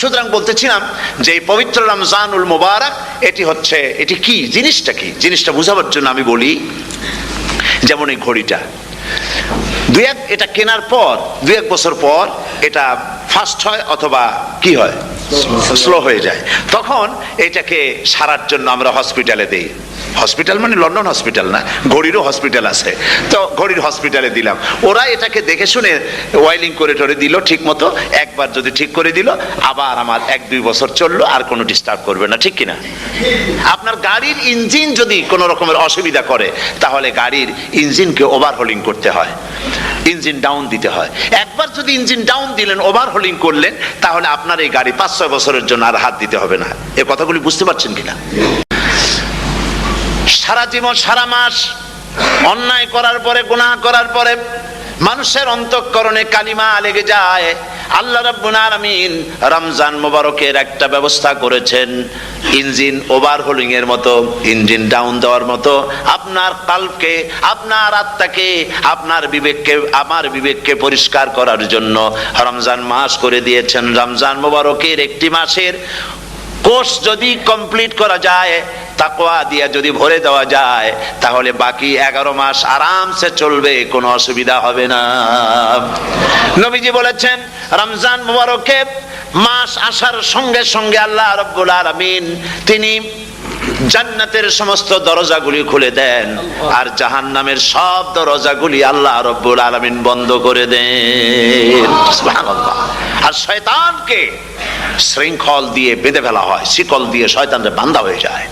সুতরাং বলতেছিলাম যে এই পবিত্র রমজানুল মুবারক এটি কি জিনিসটা, কি জিনিসটা বোঝাবার জন্য আমি বলি, যেমন এই ঘড়িটা এটা কেনার পর 2-1 বছর পর এটা ফাস্ট হয় অথবা কি হয়, স্লো হয়ে যায়। তখন এটাকে সারার জন্য আমরা হসপিটালে দেই। হসপিটাল মানে লন্ডন হসপিটাল না, ঘড়িরও হসপিটাল আছে, তো ঘড়ির হসপিটালে দিলাম। ওরা এটাকে দেখে শুনে ওয়াইলিং করে টরে দিল ঠিক মতো। একবার যদি ঠিক করে দিল, আবার আমার 1-2 বছর চললো, আর কোনো ডিস্টার্ব করবে না, ঠিক কিনা? আপনার গাড়ির ইঞ্জিন যদি কোনো রকমের অসুবিধা করে, তাহলে গাড়ির ইঞ্জিনকে ওভারহোলিং করতে হয়, ইঞ্জিন ডাউন দিতে হয়। একবার যদি ইঞ্জিন ডাউন দিলেন, ওভারহোলিং করলেন, তাহলে আপনার এই গাড়ি 5-6 বছরের জন্য আর হাত দিতে হবে না। এই কথাগুলি বুঝতে পারছেন কিনা? সারা জীবন, সারা মাস অন্যায় করার পরে, গুনাহ করার পরে মানুষের অন্তঃকরণে কালিমা লেগে যায়। আল্লাহ রাব্বুল আলামিন রমজান মোবারকের একটা ব্যবস্থা করেছেন, ইঞ্জিন ওভারহোলিং এর মতো, ইঞ্জিন ডাউন দেওয়ার মতো। আপনার কালকে, আপনার আত্মাকে, আপনার বিবেককে, আমার বিবেককে পরিষ্কার করার জন্য রমজান মাস করে দিয়েছেন। রমজান মোবারকের একটি মাসের কোর্স যদি কমপ্লিট করা যায়, তাকওয়া দিয়া যদি ভরে দেওয়া যায়, তাহলে বাকি 11 মাস আরামসে চলবে, কোনো অসুবিধা হবে না। নবীজি বলেছেন, রমজান মুবারকে মাস আসার সঙ্গে সঙ্গে আল্লাহ রাব্বুল আলামিন তিনি জান্নাতের সমস্ত দরজাগুলি খুলে দেন, আর জাহান্নামের সব দরজাগুলি আল্লাহ রাব্বুল আলামিন বন্ধ করে দেন। সুবহানাল্লাহ। আর শয়তানকে শৃঙ্খল দিয়ে বেঁধে ফেলা হয়, শিকল দিয়ে শয়তানরে বাঁধা হয়ে যায়।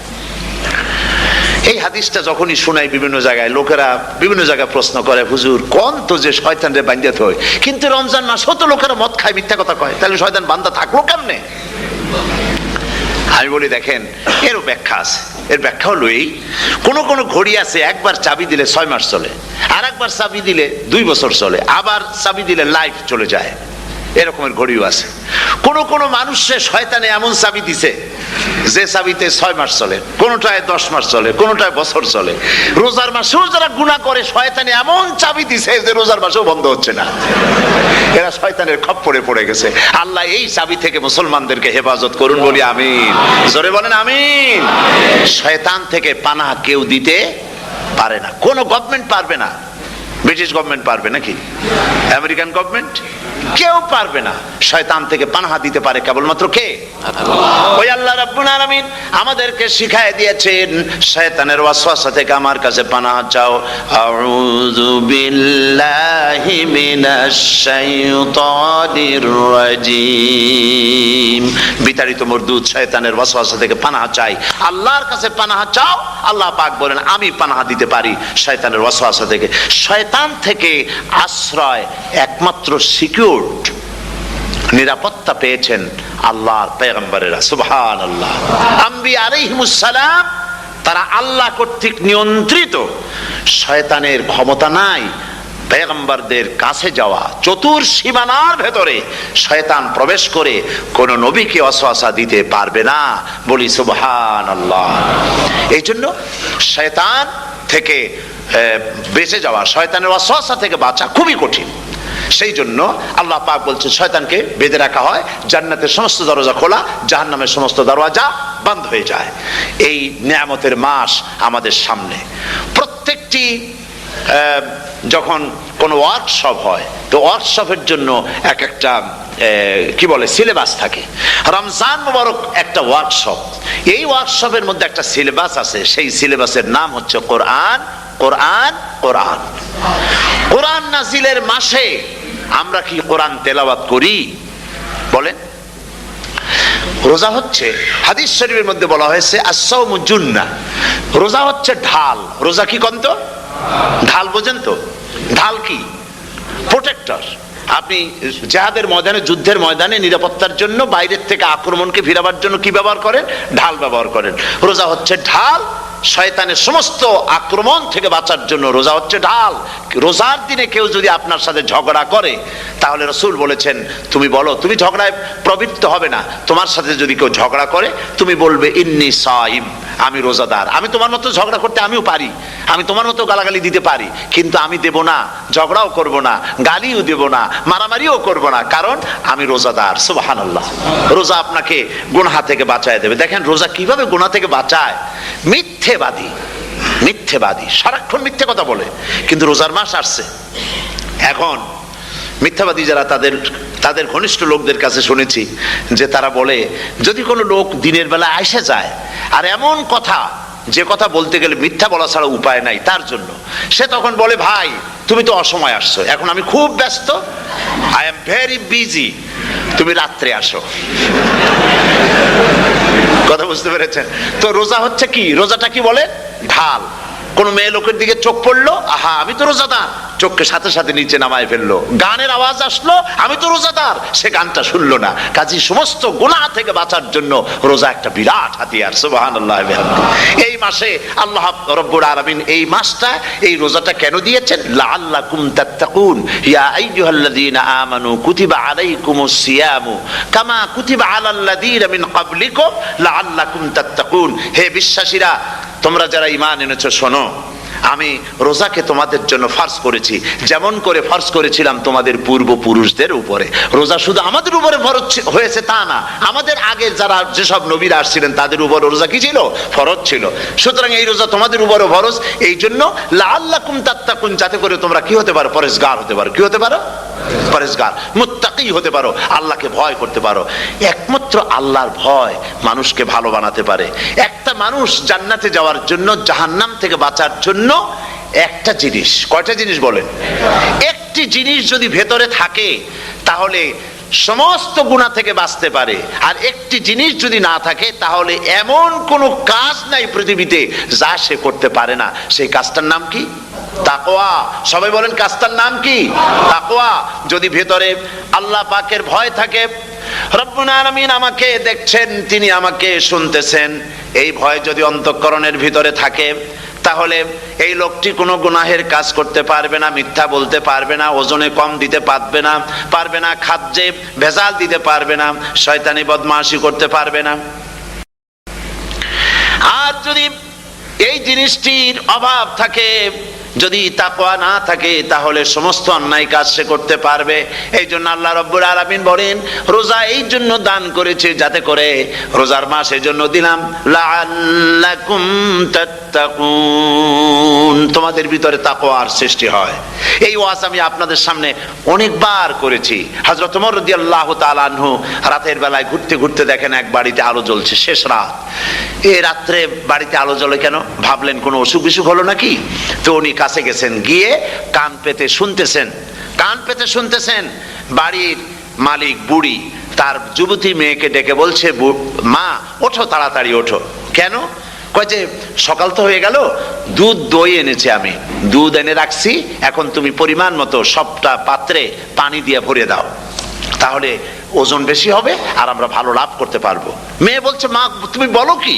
এই হাদিসটা যখনই শোনাই বিভিন্ন জায়গায়, লোকেরা বিভিন্ন জায়গায় প্রশ্ন করে, হুজুর কোন তো যে শয়তানরে বাঁধতে হয়, কিন্তু রমজান মাসও তো লোকেরা মদ খায়, মিথ্যা কথা কয়, তাহলে শয়তান বাঁধা থাকলো কেমনে? আমি বলি, দেখেন, এরও ব্যাখ্যা আছে। এর ব্যাখ্যা হলো এই, কোন কোন ঘড়ি আছে একবার চাবি দিলে 6 মাস চলে, আর একবার চাবি দিলে 2 বছর চলে, আবার চাবি দিলে লাইফ চলে যায়। এরকমের ঘড়িও আছে। কোন কোন মানুষে শয়তানে এমন চাবি দিছে যে চাবিতে 6 মাস চলে, কোনটায় 10 মাস চলে, কোনটায় বছর চলে। রোজার মাসেও যারা গুনাহ করে, শয়তানে এমন চাবি দিছে যে রোজার মাসেও বন্ধ হচ্ছে না। এরা শয়তানের খপ্পরে পড়ে গেছে। আল্লাহ এই চাবি থেকে মুসলমানদেরকে হেফাজত করুন, বলি আমিন। জোরে বলেন আমিন। শয়তান থেকে পানাহ কেউ দিতে পারে না, কোন গভর্নমেন্ট পারবে না। ব্রিটিশ গভর্নমেন্ট পারবে নাকি? American government? কেউ পারবে না। শয়তান থেকে পানাহা দিতে পারে কেবলমাত্র কে? ওই আল্লাহ রাব্বুল আলামিন আমাদেরকে শিখায় দিয়েছেন, শয়তানের ওয়াসওয়াসা থেকে আমার কাছে পানাহা চাও। আউযু বিল্লাহি মিনাশ শাইতানির রাজিম। বিতাড়িত মরদুদ শয়তানের ওয়াসওয়াসা থেকে পানাহা চাই, আল্লাহর কাছে পানাহা চাও। আল্লাহ পাক বলেন, আমি পানাহা দিতে পারি শয়তানের ওয়াসওয়াসা থেকে। শয়তান থেকে আশ্রয় একমাত্র সিকিউর নিরাপত্তা পেয়েছেন আল্লাহর পয়গম্বরেরা। সুবহানাল্লাহ। আম্বিয়া আলাইহিমুস সালাম, তারা আল্লাহ কর্তৃক নিয়ন্ত্রিত। শয়তানের ক্ষমতা নাই পয়গম্বরদের কাছে যাওয়া। চতুর সীমানার ভেতরে শয়তান প্রবেশ করে কোন নবীকে ওয়াসওয়াসা দিতে পারবে না, বলি সুবহানাল্লাহ। এই জন্য শয়তান থেকে বেঁচে যাওয়া, শয়তানের ওয়াসওয়াসা থেকে বাঁচা খুবই কঠিন। সেই জন্য আল্লাহ পাক বলছেন, শয়তানকে বেঁধে রাখা হয়, জান্নাতের সমস্ত দরজা খোলা, জাহান্নামের সমস্ত দরজা বন্ধ হয়ে যায়। এই নিয়ামতের মাস আমাদের সামনে। প্রত্যেকটি যখন কোনো ওয়ার্কশপ হয়, তো ওয়ার্কশপের জন্য এক একটা কি বলে সিলেবাস থাকে। রমজান মুবারক একটা ওয়ার্কশপ। এই ওয়ার্কশপের মধ্যে একটা সিলেবাস আছে, সেই সিলেবাসের নাম হচ্ছে কোরআন। কোরআন, কোরআন। কোরআন নাজিলের মাসে আমরা কি কোরআন তেলাওয়াত করি? বলেন। রোজা হচ্ছে, হাদিস শরীফের মধ্যে বলা হয়েছে, আস-সাওমু জুন্নাহ। রোজা হচ্ছে ঢাল। রোজা কি কন্ত? ঢাল। বোঝেন তো ঢাল কি? প্রোটেক্টর। আপনি জিহাদের ময়দানে, যুদ্ধের ময়দানে নিরাপত্তার জন্য, বাইরের থেকে আক্রমণকে ফিরাবার জন্য কি ব্যবহার করেন? ঢাল ব্যবহার করেন। রোজা হচ্ছে ঢাল। শয়তানের সমস্ত আক্রমণ থেকে বাঁচার জন্য রোজা হচ্ছে ঢাল। রোজার দিনে কেউ যদি আপনার সাথে ঝগড়া করে, তাহলে রাসূল বলেছেন তুমি বলো, তুমি ঝগড়ায় প্রবৃত্ত হবে না। তোমার সাথে যদি কেউ ঝগড়া করে, তুমি বলবে ইন্নী সাইম, আমি রোজাদার। আমি তোমার মতো ঝগড়া করতে আমিও পারি, আমি তোমার মতো গালাগালি দিতে পারি, কিন্তু আমি দেব না, ঝগড়াও করব না, গালিও দেব না, মারামারিও করব না, কারণ আমি রোজাদার। সুবহানাল্লাহ। রোজা আপনাকে গুনাহ থেকে বাঁচায় দেবে। দেখেন রোজা কিভাবে গুনাহ থেকে বাঁচায়। মিথ্যেবাদী সারাক্ষণ মিথ্যে কথা বলে, কিন্তু রোজার মাস আসছে, এখন মিথ্যাবাদী যারা তাদের ঘনিষ্ঠ লোকদের কাছে শুনেছি যে তারা বলে, যদি কোনো লোক দিনের বেলা আইসা যায় আর এমন কথা, যে কথা বলতে গেলে মিথ্যা বলা ছাড়া উপায় নাই তার জন্য, সে তখন বলে ভাই তুমি তো অসময় আসছো, এখন আমি খুব ব্যস্ত, আই এম ভেরি বিজি, তুমি রাত্রে আসো। কথা বুঝতে পেরেছেন? তো রোজা হচ্ছে কি, রোজাটা কি বলে, ঢাল। কোন মেয়ে লোকের দিকে চোখ পড়লো, আহা আমি তো রোজাদার, চোখকে সাথে সাথে নিচে নামায় ফেললো। গানের আওয়াজ আসলো, আমি তো রোজাদার, সে গানটা শুনলো না। কাজী সমস্ত গুনাহ থেকে বাঁচার জন্য রোজা একটা বিরাট হাতিয়ার। সুবহানাল্লাহ। এই মাসে আল্লাহ রাব্বুল আলামিন এই মাসটা, এই রোজাটা কেন দিয়েছেন? লাআল্লাকুম তাত্তাকুন, ইয়া আইয়ুহাল্লাযীনা আমানু কুতিবা আলাইকুমুস সিয়ামু কামা কুতিবা আলাল্লাযীনা মিন ক্বাবলিকুম লাআল্লাকুম তাত্তাকুন। হে বিশ্বাসীরা, তোমরা যারা ঈমান এনেছো, শোনো, আমি রোজাকে তোমাদের জন্য ফরজ করেছি, যেমন করে ফরজ করেছিলাম তোমাদের পূর্বপুরুষদের উপরে। রোজা শুধু আমাদের উপরে ফরজ হয়েছে তা না, আমাদের আগে যারা যেসব নবীরা আসছিলেন তাদের উপর রোজা কি ছিল, ফরজ ছিল। সুতরাং এই রোজা তোমাদের উপরে ফরজ, এই জন্য লাআল্লাকুম তাত্তাকুন, যাতে করে তোমরা কি হতে পারো, পরেজগার হতে পারো। কি হতে পারো? পরেজগার, মুত্তাকি হতে পারো, আল্লাহকে ভয় করতে পারো। একমাত্র আল্লাহর ভয় মানুষকে ভালো বানাতে পারে। একটা মানুষ জান্নাতে যাওয়ার জন্য, জাহান্নাম থেকে বাঁচার জন্য একটা জিনিস, কয়টা জিনিস বলেন? একটি জিনিস যদি ভেতরে থাকে তাহলে সমস্ত গুনাহ থেকে বাঁচতে পারে। আর একটি জিনিস যদি না থাকে তাহলে এমন কোনো কাজ নাই পৃথিবীতে যা সে করতে পারে না। সেই কাজটার নাম কি? তাকওয়া। সবাই বলেন কাজটার নাম কি? তাকওয়া। যদি ভেতরে আল্লাহ পাকের ভয় থাকে, রব্বুল আলামিন আমাকে দেখছেন, তিনি আমাকে শুনতেছেন, এই ভয় যদি অন্তঃকরণের ভিতরে থাকে, তাহলে এই লোকটি কোনো গুনাহের কাজ করতে পারবে না, মিথ্যা বলতে পারবে না, ওজনে কম দিতে পারবে না, খাদ্যে ভেজাল দিতে পারবে না, শয়তানি বদমাশি করতে পারবে না। আর যদি এই জিনিসটির অভাব থাকে, যদি তাকওয়া না থাকে, তাহলে সমস্ত অন্যায় কাজ সে করতে পারবে। এই জন্য আল্লাহ রাব্বুল আলামিন বলেন, রোজা এই জন্য দান করেছে যাতে করে, রোজার মাস এই জন্য দিলাম, লাআল্লাকুম তাত্তাকুন, তোমাদের ভিতরে তাকওয়ার সৃষ্টি হয়। এই ওয়াজ আমি আপনাদের সামনে অনেকবার করেছি। হযরত ওমর রাদিয়াল্লাহু তাআলা আনহু রাতের বেলায় ঘুরতে ঘুরতে দেখেন এক বাড়িতে আলো জ্বলছে, শেষ রাত। এই রাত্রে বাড়িতে আলো জ্বলে কেন? ভাবলেন কোনো অসুখ বিসুখ হলো নাকি। তো উনি কাছে গেছেন, গিয়ে কান পেতে শুনতেছেন। বাড়ির মালিক বুড়ি তার যুবতী মেয়েকে ডেকে বলছে, মা ওঠো, তাড়াতাড়ি ওঠো। কেন? কয় যে সকাল তো হয়ে গেল, দুধ দই এনেছি, আমি দুধ এনে রাখছি, এখন তুমি পরিমাণ মতো সবটা পাত্রে পানি দিয়ে ভরে দাও, তাহলে ওজন বেশি হবে আর আমরা ভালো লাভ করতে পারবো। মেয়ে বলছে, মা তুমি বলো কি,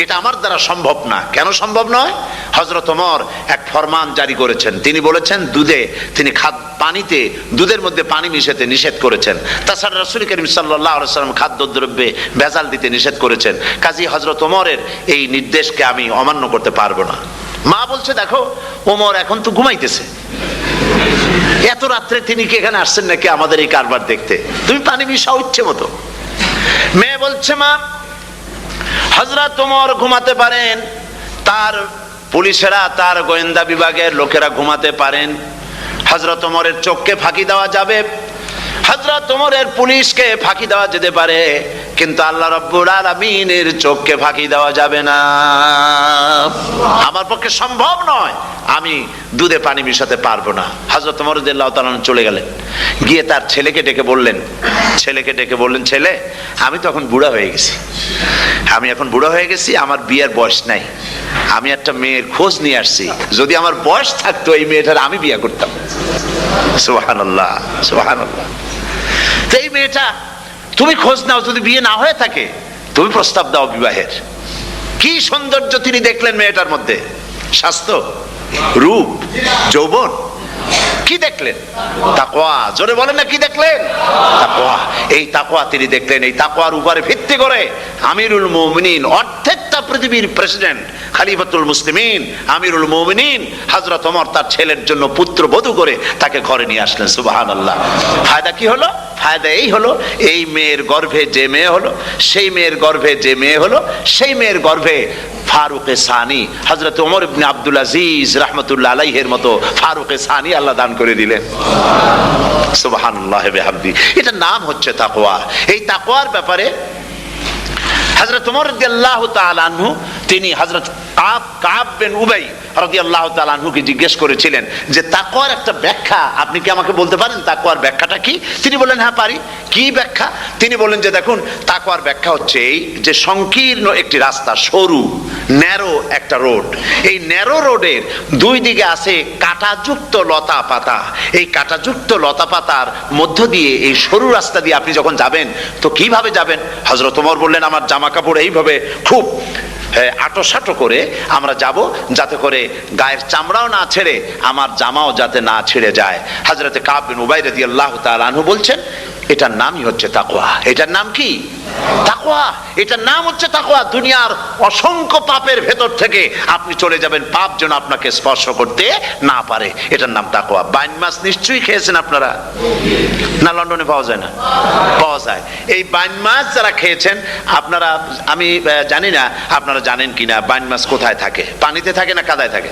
এটা আমার দ্বারা সম্ভব না। কেন সম্ভব নয়? হযরত ওমর এক ফরমান জারি করেছেন, তিনি বলেছেন তিনি পানিতে, দুধের মধ্যে পানি মিশাতে নিষেধ করেছেন। তাছাড়া রাসূল করিম সাল্লাল্লাহু আলাইহি ওয়াসাল্লাম খাদ্যদ্রব্যে ভেজাল দিতে নিষেধ করেছেন। কাজী হযরত ওমরের এই নির্দেশকে আমি অমান্য করতে পারবো না। মা বলছে, দেখো ওমর এখন তো ঘুমাইতেছে, এত রাত্রে তিনি কি এখানে আসছেন নাকি আমাদের এই কারবার দেখতে, তুমি পানি মিশাও ইচ্ছে মতো। মেয়ে বলছে, মা হযরত ওমর ঘুমাতে পারেন, তার পুলিশেরা, তার গোয়েন্দা বিভাগের লোকেরা ঘুমাতে পারেন, হযরত ওমরের চোখকে ফাঁকি দেওয়া যাবে, হযরত ওমরের পুলিশকে ফাঁকি দেওয়া যেতে পারে, কিন্তু আল্লাহ রাব্বুল আলামিনের চোখকে ফাঁকি দেওয়া যাবে না। আমার পক্ষে সম্ভব নয়, আমি দুধে পানি মিশাতে পারবো না। হযরত ওমর রাদিয়াল্লাহু তাআলা চলে গেলেন, গিয়ে তার ছেলেকে ডেকে বললেন, ছেলে আমি তো এখন বুড়া হয়ে গেছি, আমার বিয়ের বয়স নাই, আমি একটা মেয়ের খোঁজ নিয়ে আসছি, যদি আমার বয়স থাকতো এই মেয়েটার আমি বিয়ে করতাম। সুবহানাল্লাহ, সুবহানাল্লাহ। তো এই মেয়েটা, তুমি খোঁজ নাও, যদি বিয়ে না হয়ে থাকে তুমি প্রস্তাব দাও বিবাহের। কি সৌন্দর্য তিনি দেখলেন মেয়েটার মধ্যে? স্বাস্থ্য, রূপ, যৌবন, কি দেখলেন? তাকওয়া। জোরে বলেন না, কি দেখলেন? তাকওয়া। এই তাকওয়া তিনি দেখলেন। এই তাকওয়ার উপরে ভিত্তি করে আমিরুল মুমিনিন, অর্ধেকটা পৃথিবীর প্রেসিডেন্ট, খলিফাতুল মুসলিমিন, আমিরুল মুমিনিন হযরত ওমর তার ছেলের জন্য পুত্রবধূ করে তাকে ঘরে নিয়ে আসলেন। সুবহানাল্লাহ। ফায়দা কি হলো? ফায়দা এই হলো, এই মেয়ের গর্ভে যে মেয়ে হলো, সেই মেয়ের গর্ভে যে মেয়ে হলো, সেই মেয়ের গর্ভে ফারুকে সানি হযরত ওমর ইবনে আব্দুল আজিজ রাহমাতুল্লাহ আলাইহির মতো ফারুকে সানি আল্লাহ দান করে দিলেন। সুবহানাল্লাহ বিহামদি। এটার নাম হচ্ছে তাকওয়া। এই তাকওয়ার ব্যাপারে হযরত ওমর রাদিয়াল্লাহু তাআলা আনহু তিনি হযরত কাব বিন উবাই রাদিয়াল্লাহু তাআলা আনহুকে জিজ্ঞেস করেছিলেন যে তাকওয়ার একটা ব্যাখ্যা আপনি কি আমাকে বলতে পারেন, তাকওয়ার ব্যাখ্যাটা কি? তিনি বললেন, হ্যাঁ পারি। কি ব্যাখ্যা? তিনি বললেন যে দেখুন, তাকওয়ার ব্যাখ্যা হচ্ছে এই যে সংকীর্ণ একটি রাস্তা, সরু ন্যারো একটা রোড, এই ন্যারো রোডের দুই দিকে আছে কাঁটাযুক্ত লতা পাতা। এই কাঁটাযুক্ত লতা পাতার মধ্য দিয়ে এই সরু রাস্তা দিয়ে আপনি যখন যাবেন তো কিভাবে যাবেন? হযরত ওমর বললেন, আমার জামা কাপড় এইভাবে খুব আটোসাটো করে আমরা যাব, যাতে করে গায়ের চামড়াও না ছেড়ে আমার জামাও যাতে না ছিঁড়ে যায়। হযরত কাব বিন উবাই রাদিয়াল্লাহু তাআলা আনহু বলছেন, এটার নামই হচ্ছে তাকওয়া। এটার নাম কি? তাকওয়া। এটার নাম হচ্ছে তাকওয়া। দুনিয়ার অসংখ্য পাপের ভেতর থেকে আপনি চলে যাবেন, পাপ যেন আপনাকে স্পর্শ করতে না পারে। এটার নাম তাকওয়া। বাইন মাছ নিশ্চয়ই খেয়েছেন আপনারা, না লন্ডনে পাওয়া যায় না? পাওয়া যায়। এই বাইন মাছ যারা খেয়েছেন আপনারা, আমি জানি না আপনারা জানেন কিনা, বাইন মাছ কোথায় থাকে? পানিতে থাকে না কাদায় থাকে?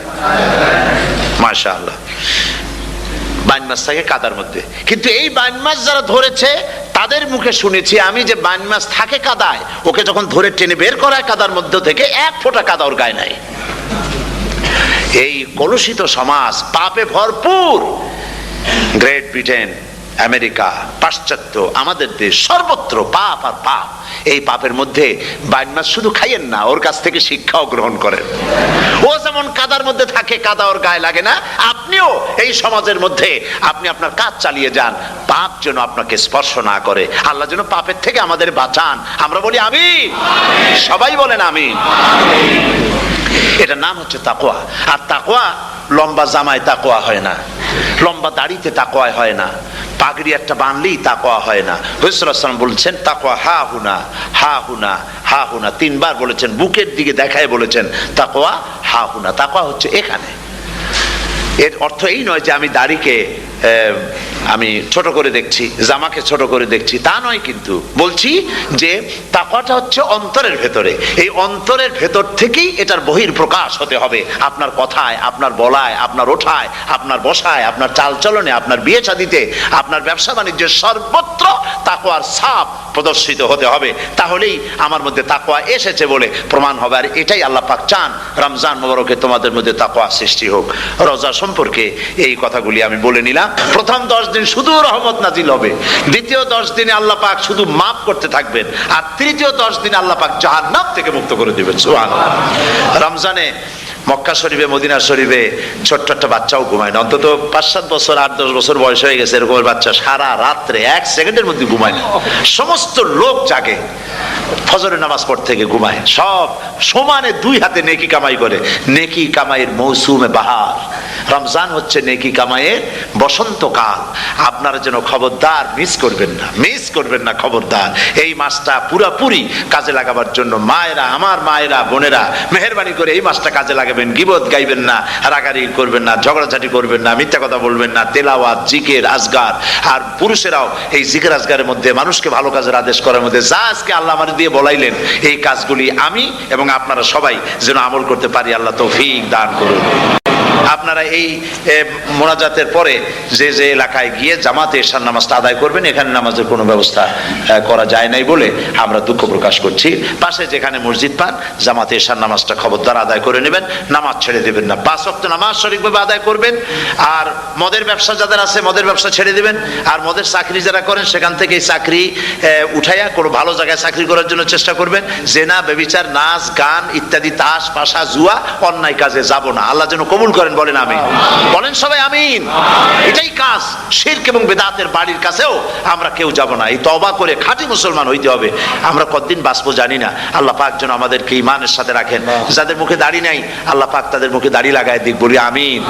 মাশাআল্লাহ, বাইন মাছ থাকে কাদার মধ্যে। কিন্তু এই বাইন মাছ যারা ধরেছে তাদের মুখে শুনেছি আমি যে বাইন মাছ থাকে কাদায়, ওকে যখন ধরে টেনে বের করা হয় কাদার মধ্য থেকে, এক ফোঁটা কাদা ওর গায়ে নাই। এই কলুষিত সমাজ, পাপে ভরপুর, গ্রেট ব্রিটেন, আমেরিকা, পাশ্চাত্য, আমাদের দেশ, সর্বত্র পাপ আর পাপ। এই পাপের মধ্যে বাইন মাছ শুধু খাইয়েন না, ওর কাছ থেকে শিক্ষাও গ্রহণ করেন। ও যেমন কাদার মধ্যে থাকে, কাদা ওর গায়ে লাগে না, আপনিও এই সমাজের মধ্যে আপনি আপনার কাজ চালিয়ে যান, পাপ যেন আপনাকে স্পর্শ না করে। আল্লাহ যেন পাপের থেকে আমাদের বাঁচান। আমরা বলি আমিন, সবাই বলেন আমিন। এটার নাম হচ্ছে তাকওয়া। আর তাকওয়া লম্বা জামায় তাকওয়া হয় না, লম্বা দাড়িতে তাকওয়া হয় না, পাগড়ি একটা বানলেই তাকওয়া হয় না। রাসূলুল্লাহ সাল্লাল্লাহু আলাইহি ওয়াসাল্লাম বলছেন তাকওয়া হা হুনা, হা হুনা, হা হুনা, তিনবার বলেছেন, বুকের দিকে দেখায় বলেছেন তাকওয়া হা হুনা। তাকওয়া হচ্ছে এখানে। এর অর্থ এই নয় যে আমি দাড়িকে আমি ছোট করে দেখছি, জামাকে ছোট করে দেখছি, তা নয়। কিন্তু বলছি যে তাকওয়াটা হচ্ছে অন্তরের ভেতরে। এই অন্তরের ভেতর থেকেই এটার বহির প্রকাশ হতে হবে, আপনার কথায়, আপনার বলায়, আপনার ওঠায়, আপনার বসায়, আপনার চালচলনে, আপনার বিয়ে শাদীতে, আপনার ব্যবসা বাণিজ্যের সর্বত্র তাকওয়ার ছাপ প্রদর্শিত হতে হবে। তাহলেই আমার মধ্যে তাকওয়া এসেছে বলে প্রমাণ হবে। আর এটাই আল্লাহ পাক চান, রমজান মোবারকে তোমাদের মধ্যে তাকওয়া সৃষ্টি হোক। রোজা সম্পর্কে এই কথাগুলি আমি বলে নিলাম। প্রথম 10 দিন শুধু রহমত নাজিল হবে, দ্বিতীয় 10 দিনে আল্লাহ পাক শুধু মাফ করতে থাকবেন, আর তৃতীয় 10 দিনে আল্লাহ পাক জাহান্নাম থেকে মুক্ত করে দিবেন। সুবহানাল্লাহ। রমজানে মক্কা শরীফে, মদিনা শরীফে ছোট্ট একটা বাচ্চাও ঘুমায় না। অন্তত 5-7 বছর, 8-10 বছর বয়স হয়ে গেছে এরকম বাচ্চা সারা রাত্রে 1 সেকেন্ডের মধ্যে ঘুমায় না। সমস্ত লোক জাগে, ফজরের নামাজ পড়তে থেকে ঘুমায়, সব সমানে 2 হাতে নেকি কামাই করে। নেকি কামাইয়ের মৌসুমে বাহার। রমজান হচ্ছে নেকি কামাইয়ের বসন্তকাল। আপনারা যেন খবরদার মিস করবেন না, মিস করবেন না, খবরদার। এই মাসটা পুরাপুরি কাজে লাগাবার জন্য মায়েরা, আমার মায়েরা, বোনেরা, মেহেরবানি করে এই মাসটা কাজে লাগাবেন। গীবত গাইবেন না, রাগারাগি করবেন না, ঝগড়াঝাটি করবেন না, মিথ্যা কথা বলবেন না, তেলাওয়াত, জিকির, আজগার। আর পুরুষেরাও এই জিকির আজগারের মধ্যে, মানুষকে ভালো কাজের আদেশ করার মধ্যে যা আজকে আল্লাহ আমার দিয়ে বলাইলেন, এই কাজগুলি আমি এবং আপনারা সবাই যেন আমল করতে পারি। আল্লাহ তৌফিক দান করুন। আপনারা এই মোনাজাতের পরে যে যে এলাকায় গিয়ে জামাতে এশার নামাজটা আদায় করবেন, এখানে নামাজের কোনো ব্যবস্থা করা যায় নাই বলে আমরা দুঃখ প্রকাশ করছি। পাশে যেখানে মসজিদ পান, জামাতে এশার নামাজটা খবরদার আদায় করে নেবেন, নামাজ ছেড়ে দেবেন না। 5 ওয়াক্ত নামাজ সঠিকভাবে আদায় করবেন। আর মদের ব্যবসা যাদের আছে, মদের ব্যবসা ছেড়ে দিবেন। আর মদের চাকরি যারা করেন, সেখান থেকে এই চাকরি উঠাইয়া কোনো ভালো জায়গায় চাকরি করার জন্য চেষ্টা করবেন। জেনা, ব্যভিচার, নাচ গান ইত্যাদি, তাস পাশা, জুয়া, অন্যায় কাজে যাব না। আল্লাহ যেন কবুল করেন করেন, বলেন আমিন। বলেন সবাই আমিন। এটাই কাজ। শিরক এবং বিদআতের বাড়ির কাছেও আমরা কেউ যাব না। এই তওবা করে খাঁটি মুসলমান হইতে হবে। আমরা কতদিন বাঁচবো জানি না। আল্লাহ পাক যেন আমাদেরকে ঈমানের সাথে রাখেন। যাদের মুখে দাড়ি নাই, আল্লাহ পাক তাদের মুখে দাড়ি লাগায় দিক, বলি আমিন।